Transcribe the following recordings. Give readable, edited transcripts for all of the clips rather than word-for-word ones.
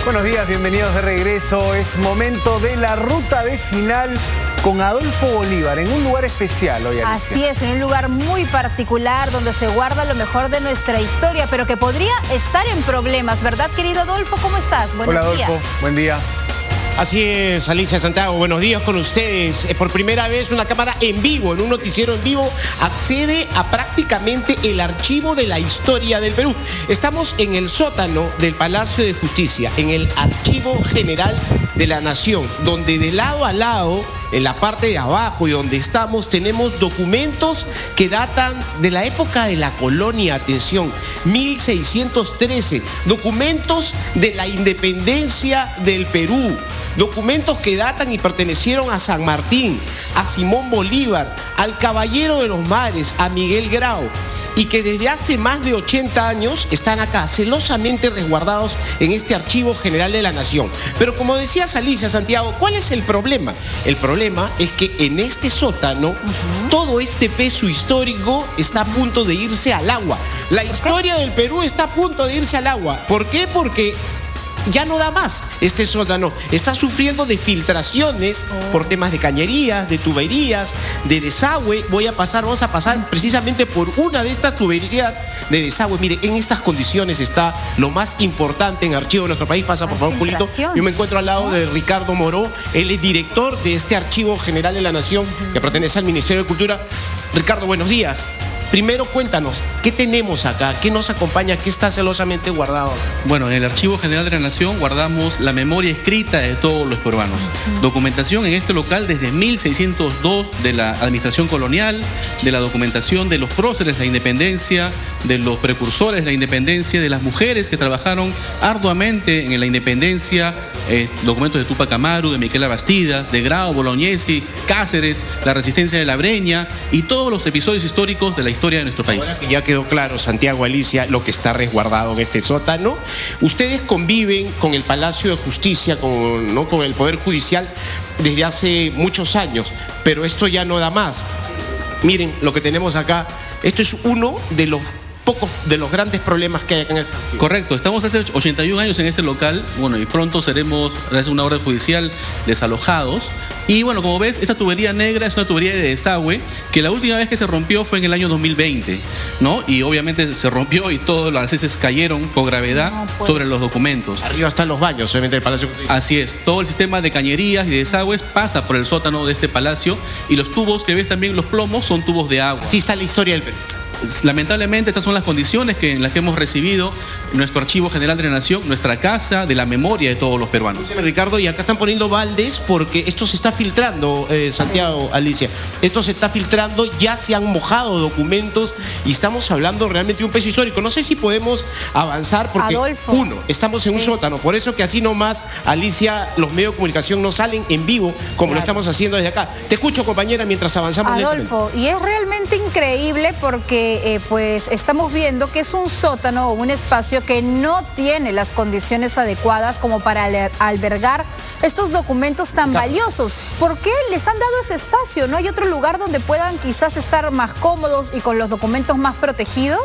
Buenos días, bienvenidos de regreso. Es momento de la ruta vecinal con Adolfo Bolívar, en un lugar especial hoy, Alicia. Así es, en un lugar muy particular donde se guarda lo mejor de nuestra historia, pero que podría estar en problemas, ¿verdad, querido Adolfo? ¿Cómo estás? Buenos días. Hola, Adolfo. Buen día. Así es, Alicia Santiago, buenos días con ustedes. Por primera vez una cámara en vivo, en un noticiero en vivo, accede a prácticamente el archivo de la historia del Perú. Estamos en el sótano del Palacio de Justicia, en el Archivo General de la Nación, donde de lado a lado, en la parte de abajo y donde estamos, tenemos documentos que datan de la época de la colonia, atención, 1613, documentos de la independencia del Perú, documentos que datan y pertenecieron a San Martín, a Simón Bolívar, al Caballero de los Mares, a Miguel Grau, y que desde hace más de 80 años están acá, celosamente resguardados en este Archivo General de la Nación. Pero como decías, Alicia Santiago, ¿cuál es el problema? El problema es que en este sótano, todo este peso histórico está a punto de irse al agua. La historia del Perú está a punto de irse al agua. ¿Por qué? Porque ya no da más. Este sótano está sufriendo de filtraciones por temas de cañerías, de tuberías, de desagüe. Vamos a pasar precisamente por una de estas tuberías de desagüe. Mire, en estas condiciones está lo más importante en archivo de nuestro país. Pasa, por favor, Julito. Yo me encuentro al lado de Ricardo Moró. Él es director de este Archivo General de la Nación que pertenece al Ministerio de Cultura. Ricardo, buenos días. Primero cuéntanos, ¿qué tenemos acá? ¿Qué nos acompaña? ¿Qué está celosamente guardado? Bueno, en el Archivo General de la Nación guardamos la memoria escrita de todos los peruanos. Documentación en este local desde 1602 de la administración colonial, de la documentación de los próceres de la independencia, de los precursores de la independencia, de las mujeres que trabajaron arduamente en la independencia, documentos de Tupac Amaru, de Miquela Bastidas, de Grau, Bolognesi, Cáceres, la resistencia de la Breña y todos los episodios históricos de la historia de nuestro país. Ahora que ya quedó claro, Santiago, Alicia, lo que está resguardado en este sótano, ustedes conviven con el Palacio de Justicia, con el Poder Judicial desde hace muchos años, pero esto ya no da más. Miren lo que tenemos acá, esto es uno de los pocos de los grandes problemas que hay acá en este archivo. Correcto, estamos hace 81 años en este local, bueno, y pronto seremos, gracias a una orden judicial, desalojados. Y bueno, como ves, esta tubería negra es una tubería de desagüe que la última vez que se rompió fue en el año 2020, ¿no? Y obviamente se rompió y todos los accesos cayeron con gravedad sobre los documentos. Arriba están los baños, obviamente, del Palacio de Justicia. Así es, todo el sistema de cañerías y de desagües pasa por el sótano de este palacio y los tubos que ves también, los plomos, son tubos de agua. Así está la historia del Perú. Lamentablemente estas son las condiciones en las que hemos recibido nuestro Archivo General de la Nación, nuestra casa de la memoria de todos los peruanos. Ricardo, y acá están poniendo baldes porque esto se está filtrando, Santiago, Alicia. Esto se está filtrando, ya se han mojado documentos y estamos hablando realmente de un peso histórico. No sé si podemos avanzar porque, Adolfo, estamos en un sótano. Por eso que así nomás, Alicia, los medios de comunicación no salen en vivo como lo estamos haciendo desde acá. Te escucho, compañera, mientras avanzamos. Adolfo, y es realmente increíble porque pues estamos viendo que es un sótano o un espacio que no tiene las condiciones adecuadas como para albergar estos documentos tan valiosos. ¿Por qué les han dado ese espacio? ¿No hay otro lugar donde puedan quizás estar más cómodos y con los documentos más protegidos?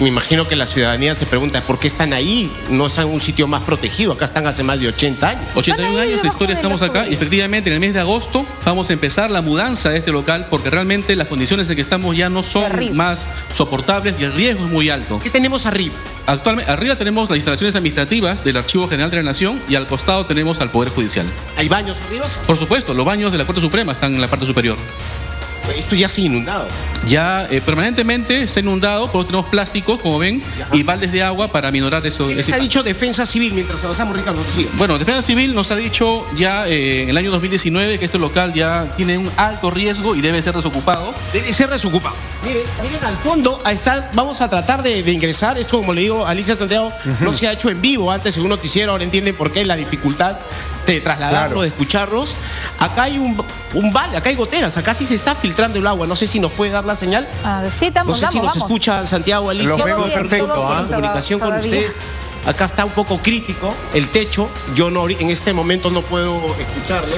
Me imagino que la ciudadanía se pregunta ¿por qué están ahí? No están en un sitio más protegido. Acá están hace más de 80 años. 81 años de historia estamos acá y efectivamente en el mes de agosto vamos a empezar la mudanza de este local porque realmente las condiciones en que estamos ya no son más soportables y el riesgo es muy alto. ¿Qué tenemos arriba? Actualmente, arriba tenemos las instalaciones administrativas del Archivo General de la Nación y al costado tenemos al Poder Judicial. ¿Hay baños arriba? Por supuesto, los baños de la Corte Suprema están en la parte superior. Esto ya se ha inundado. Ya permanentemente se ha inundado, por eso tenemos plásticos, como ven, y baldes de agua para minorar eso. ¿Se ha dicho Defensa Civil mientras avanzamos, Ricardo? Sí. Bueno, Defensa Civil nos ha dicho ya en el año 2019 que este local ya tiene un alto riesgo y debe ser desocupado. Debe ser desocupado. Miren al fondo, ahí está, vamos a tratar de ingresar. Esto, como le digo, Alicia Santiago, no se ha hecho en vivo antes en un noticiero, ahora entienden por qué la dificultad de trasladarlo, de escucharlos. Acá hay un balde, acá hay goteras, acá sí se está filtrando el agua. No sé si nos puede dar la señal. Sí, estamos, no sé si nos escucha Santiago, Alicia. Los vemos perfecto, comunicación con usted. Acá está un poco crítico el techo. Yo no, en este momento no puedo escucharlo.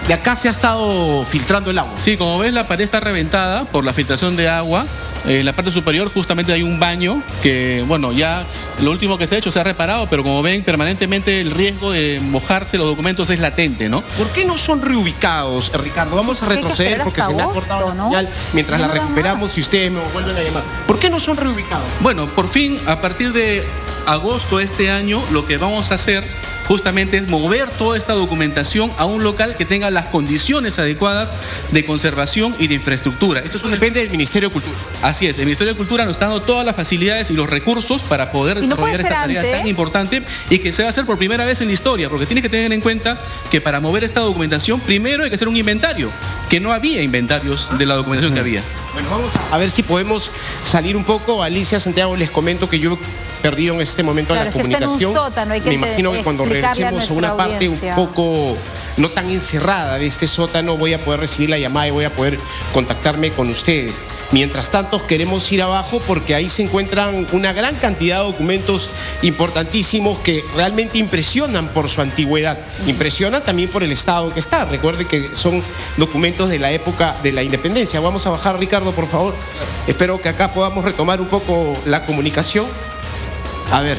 De acá se ha estado filtrando el agua. Sí, como ves, la pared está reventada por la filtración de agua En la parte superior justamente hay un baño que, bueno, ya lo último que se ha hecho se ha reparado, pero como ven, permanentemente el riesgo de mojarse los documentos es latente, ¿no? ¿Por qué no son reubicados, Ricardo? Vamos a Porque hay que retroceder esperar porque hasta se me ha agosto, cortado la ¿no? señal mientras Si la no dan recuperamos más. y ustedes me vuelven a llamar. ¿Por qué no son reubicados? Bueno, por fin, a partir de agosto de este año, lo que vamos a hacer justamente es mover toda esta documentación a un local que tenga las condiciones adecuadas de conservación y de infraestructura. Esto es un... Depende del Ministerio de Cultura. Así es, el Ministerio de Cultura nos está dando todas las facilidades y los recursos para poder ¿Y no puede desarrollar esta ser tarea tan antes? importante y que se va a hacer por primera vez en la historia, porque tienes que tener en cuenta que para mover esta documentación primero hay que hacer un inventario, que no había inventarios de la documentación que había. Bueno, vamos a ver si podemos salir un poco. Alicia, Santiago, les comento que yo he perdido en este momento Claro, la es que está en un comunicación. sótano, hay que Me imagino que cuando explicarle a regresemos a una nuestra parte audiencia. un poco no tan encerrada de este sótano, voy a poder recibir la llamada y voy a poder contactarme con ustedes. Mientras tanto, queremos ir abajo porque ahí se encuentran una gran cantidad de documentos importantísimos que realmente impresionan por su antigüedad. Impresionan también por el estado en que está. Recuerde que son documentos de la época de la independencia. Vamos a bajar, Ricardo, por favor. Espero que acá podamos retomar un poco la comunicación. A ver,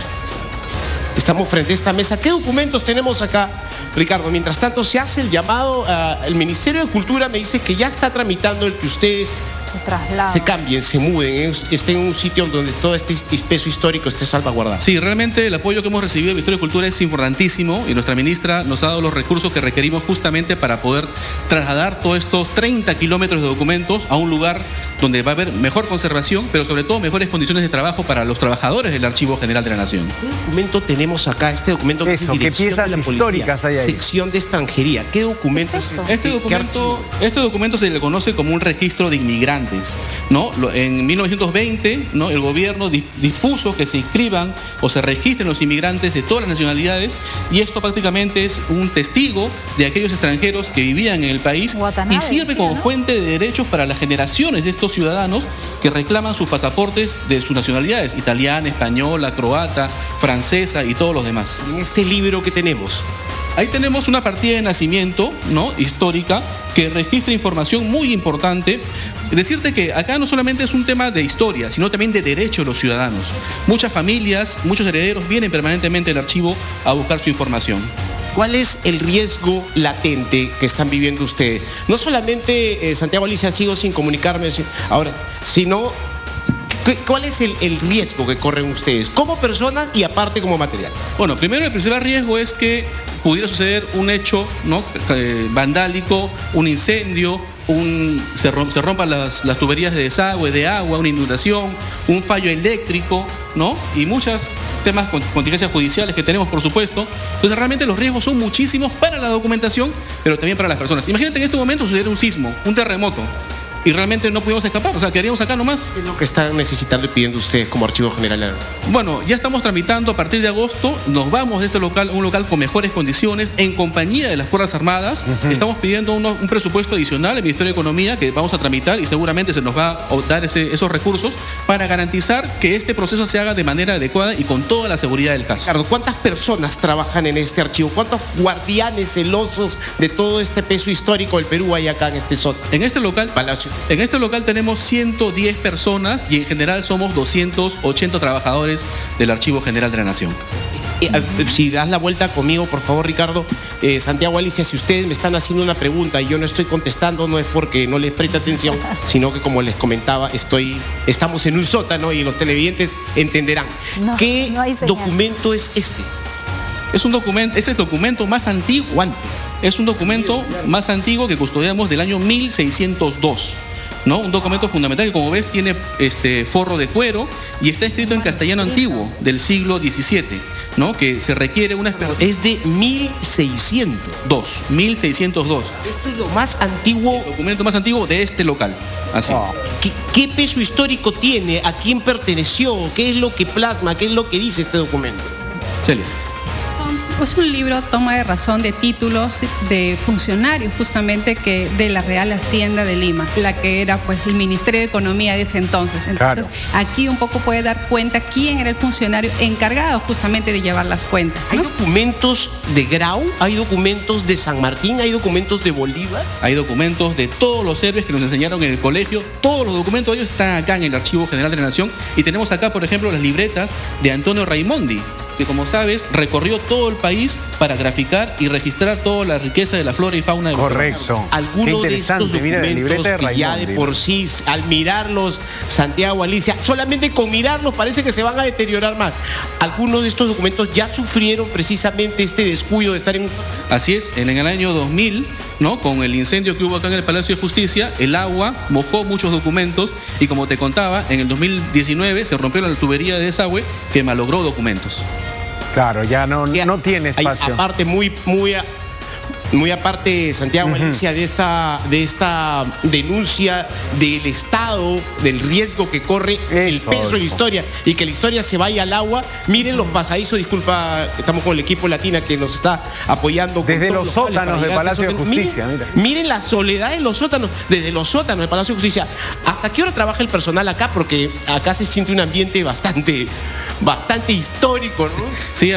estamos frente a esta mesa. ¿Qué documentos tenemos acá, Ricardo? Mientras tanto, se hace el llamado al Ministerio de Cultura. Me dice que ya está tramitando el que ustedes El traslado. se cambien, se muden, estén en un sitio donde todo este peso histórico esté salvaguardado. Sí, realmente el apoyo que hemos recibido del Ministerio de Cultura es importantísimo y nuestra ministra nos ha dado los recursos que requerimos justamente para poder trasladar todos estos 30 kilómetros de documentos a un lugar donde va a haber mejor conservación, pero sobre todo mejores condiciones de trabajo para los trabajadores del Archivo General de la Nación. ¿Qué documento tenemos acá? Este documento que Eso, dice ¿qué Dirección piezas de la Policía, históricas hay ahí? Sección de extranjería. ¿Qué documento ¿Qué es eso? Este documento se le conoce como un registro de inmigrantes, ¿no? En 1920, ¿no? El gobierno dispuso que se inscriban o se registren los inmigrantes de todas las nacionalidades y esto prácticamente es un testigo de aquellos extranjeros que vivían en el país Watanabe, y sirve sí, como ¿no? fuente de derechos para las generaciones de estos ciudadanos que reclaman sus pasaportes de sus nacionalidades, italiana, española, croata, francesa y todos los demás. En este libro que tenemos. Ahí tenemos una partida de nacimiento, ¿no? Histórica que registra información muy importante. Decirte que acá no solamente es un tema de historia, sino también de derechos de los ciudadanos. Muchas familias, muchos herederos vienen permanentemente al archivo a buscar su información. ¿Cuál es el riesgo latente que están viviendo ustedes? No solamente, Santiago, Alicia, sigo sin comunicarme ahora, sino ¿cuál es el riesgo que corren ustedes como personas y aparte como material? Bueno, primero el principal riesgo es que pudiera suceder un hecho, ¿no? Vandálico, un incendio, se rompan las tuberías de desagüe, de agua, una inundación, un fallo eléctrico, ¿no? Y muchos temas con contingencias judiciales que tenemos, por supuesto. Entonces realmente los riesgos son muchísimos para la documentación, pero también para las personas. Imagínate en este momento suceder un sismo, un terremoto, y realmente no pudimos escapar, o sea, quedaríamos acá nomás. ¿Qué es lo que están necesitando y pidiendo ustedes como Archivo General? Bueno, ya estamos tramitando a partir de agosto, nos vamos de este local a un local con mejores condiciones, en compañía de las Fuerzas Armadas. Estamos pidiendo un presupuesto adicional al Ministerio de Economía que vamos a tramitar y seguramente se nos va a dar esos recursos para garantizar que este proceso se haga de manera adecuada y con toda la seguridad del caso. Ricardo, ¿cuántas personas trabajan en este archivo? ¿Cuántos guardianes celosos de todo este peso histórico del Perú hay acá en este sótano? En este local, Palacio. En este local tenemos 110 personas y en general somos 280 trabajadores del Archivo General de la Nación. Si das la vuelta conmigo, por favor, Ricardo. Santiago, Alicia, si ustedes me están haciendo una pregunta y yo no estoy contestando, no es porque no les preste atención, sino que, como les comentaba, estamos en un sótano y los televidentes entenderán. No, ¿Qué no hay señal. documento es este? Es el documento más antiguo. ¿Cuánto? Es un documento más antiguo que custodiamos del año 1602. ¿No? Un documento fundamental que, como ves, tiene forro de cuero y está escrito en castellano antiguo del siglo XVII, ¿no? Que se requiere una expertise. Es de 1602. 1602. Esto es lo más antiguo. El documento más antiguo de este local. Así. ¿Qué peso histórico tiene? ¿A quién perteneció? ¿Qué es lo que plasma? ¿Qué es lo que dice este documento? Celia. Es un libro toma de razón de títulos de funcionarios justamente de la Real Hacienda de Lima, la que era pues el Ministerio de Economía de ese entonces. Entonces, aquí un poco puede dar cuenta quién era el funcionario encargado justamente de llevar las cuentas, ¿no? ¿Hay documentos de Grau? ¿Hay documentos de San Martín? ¿Hay documentos de Bolívar? Hay documentos de todos los héroes que nos enseñaron en el colegio. Todos los documentos de ellos están acá en el Archivo General de la Nación. Y tenemos acá, por ejemplo, las libretas de Antonio Raimondi, que como sabes, recorrió todo el país para graficar y registrar toda la riqueza de la flora y fauna de los peruanos. Correcto. Algunos de estos documentos, mira la libreta de que ya de por sí, al mirarlos, Santiago, Alicia, solamente con mirarlos parece que se van a deteriorar más. Algunos de estos documentos ya sufrieron precisamente este descuido de estar en... Así es, en el año 2000, ¿no? Con el incendio que hubo acá en el Palacio de Justicia, el agua mojó muchos documentos y, como te contaba, en el 2019 se rompió la tubería de desagüe que malogró documentos. Claro, ya no tiene espacio. Aparte, muy aparte, Santiago, Alicia, de esta denuncia del Estado, del riesgo que corre el peso de la historia y que la historia se vaya al agua. Miren los pasadizos, disculpa, estamos con el equipo Latina que nos está apoyando. Desde los sótanos del Palacio de Justicia. Miren la soledad de los sótanos, desde los sótanos del Palacio de Justicia. ¿Hasta qué hora trabaja el personal acá? Porque acá se siente un ambiente bastante histórico, ¿no? Sí,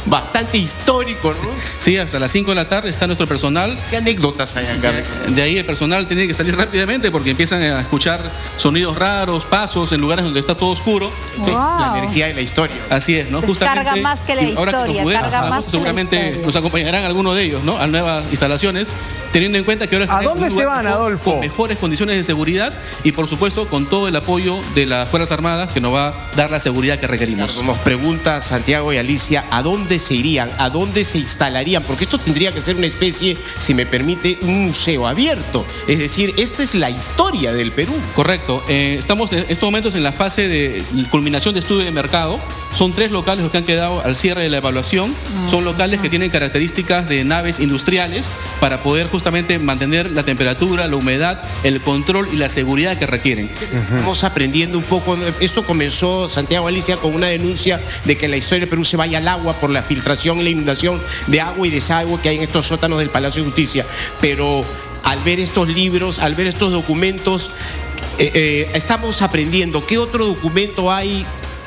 Bastante histórico, ¿no? Sí, hasta las 5 de la tarde está nuestro personal. ¿Qué anécdotas hay acá? De ahí el personal tiene que salir rápidamente porque empiezan a escuchar sonidos raros, pasos en lugares donde está todo oscuro. Wow. La energía de la historia. Así es, ¿no? Justamente, carga más que la historia, seguramente nos acompañarán algunos de ellos, ¿no? A nuevas instalaciones, teniendo en cuenta que ahora ¿A dónde se van, Adolfo? Con mejores condiciones de seguridad y, por supuesto, con todo el apoyo de las Fuerzas Armadas que nos va a dar la seguridad que requerimos. Nos pregunta Santiago y Alicia, ¿a dónde se irían? ¿A dónde se instalarían? Porque esto tendría que ser una especie, si me permite, un museo abierto. Es decir, esta es la historia del Perú. Correcto. Estamos en estos momentos en la fase de culminación de estudio de mercado. Son 3 locales los que han quedado al cierre de la evaluación. Son locales que tienen características de naves industriales para poder justamente mantener la temperatura, la humedad, el control y la seguridad que requieren. Estamos aprendiendo un poco. Esto comenzó, Santiago, Alicia, con una denuncia de que la historia del Perú se vaya al agua por la filtración y la inundación de agua y desagüe que hay en estos sótanos del Palacio de Justicia. Pero al ver estos libros, al ver estos documentos, estamos aprendiendo. ¿Qué otro documento hay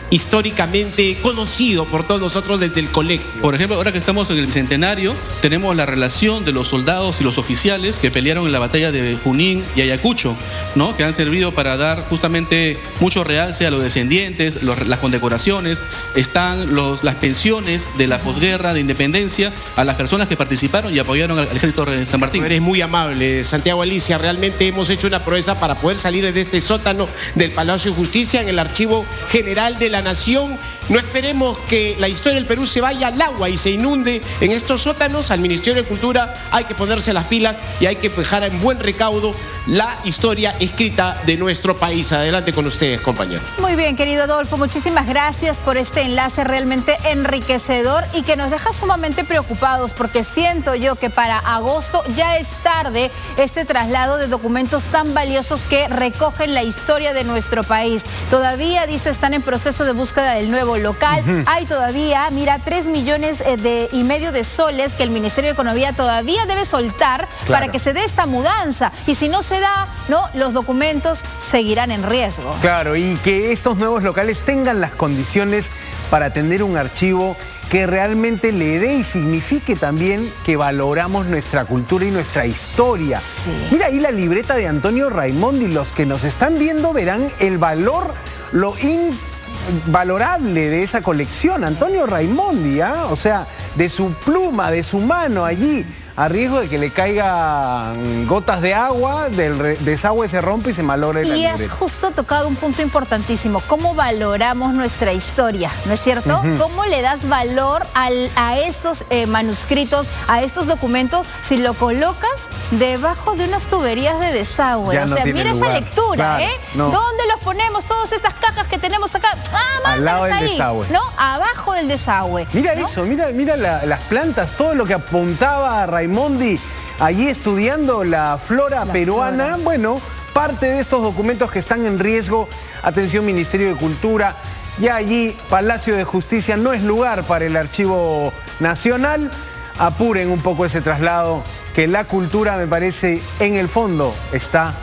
históricamente conocido por todos nosotros desde el colegio? Por ejemplo, ahora que estamos en el Bicentenario, tenemos la relación de los soldados y los oficiales que pelearon en la batalla de Junín y Ayacucho, ¿no? Que han servido para dar justamente mucho realce a los descendientes, las condecoraciones. Están las pensiones de la posguerra de independencia a las personas que participaron y apoyaron al ejército de San Martín. Eres muy amable, Santiago, Alicia. Realmente hemos hecho una proeza para poder salir de este sótano del Palacio de Justicia en el Archivo General de la Nación. No esperemos que la historia del Perú se vaya al agua y se inunde en estos sótanos. Al Ministerio de Cultura hay que ponerse las pilas y hay que dejar en buen recaudo la historia escrita de nuestro país. Adelante con ustedes, compañeros. Muy bien, querido Adolfo, muchísimas gracias por este enlace realmente enriquecedor y que nos deja sumamente preocupados porque siento yo que para agosto ya es tarde este traslado de documentos tan valiosos que recogen la historia de nuestro país. Todavía, dice, están en proceso de búsqueda del nuevo local. Hay todavía, mira, 3,5 millones de soles que el Ministerio de Economía todavía debe soltar para que se dé esta mudanza. Y si no se da, ¿no?, los documentos seguirán en riesgo. Claro, y que estos nuevos locales tengan las condiciones para tener un archivo que realmente le dé y signifique también que valoramos nuestra cultura y nuestra historia. Sí. Mira ahí la libreta de Antonio Raimondi. Los que nos están viendo verán el valor, lo invalorable de esa colección. Antonio Raimondi, o sea, de su pluma, de su mano allí, a riesgo de que le caigan gotas de agua, del desagüe se rompe y se malogre la libreta. Y has justo tocado un punto importantísimo, cómo valoramos nuestra historia, ¿no es cierto? ¿Cómo le das valor a estos manuscritos, a estos documentos, si lo colocas debajo de unas tuberías de desagüe? Ya o no sea, tiene mira lugar. esa lectura, Claro, no. ¿Dónde los ponemos? Todas estas cajas que tenemos acá, al lado del ahí, desagüe, ¿no? Abajo del desagüe. Mira, ¿no? eso, mira las plantas, todo lo que apuntaba Raimondi allí estudiando la flora peruana. Bueno, parte de estos documentos que están en riesgo. Atención, Ministerio de Cultura, Ya allí, Palacio de Justicia no es lugar para el Archivo Nacional. Apuren un poco ese traslado, que la cultura, me parece, en el fondo está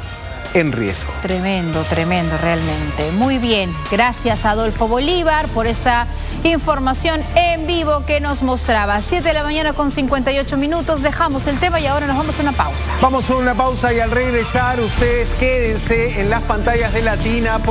en riesgo. Tremendo, tremendo realmente. Muy bien, gracias Adolfo Bolívar por esta información en vivo que nos mostraba. 7 de la mañana con 58 minutos, dejamos el tema y ahora nos vamos a una pausa. Vamos a una pausa y al regresar ustedes quédense en las pantallas de Latina.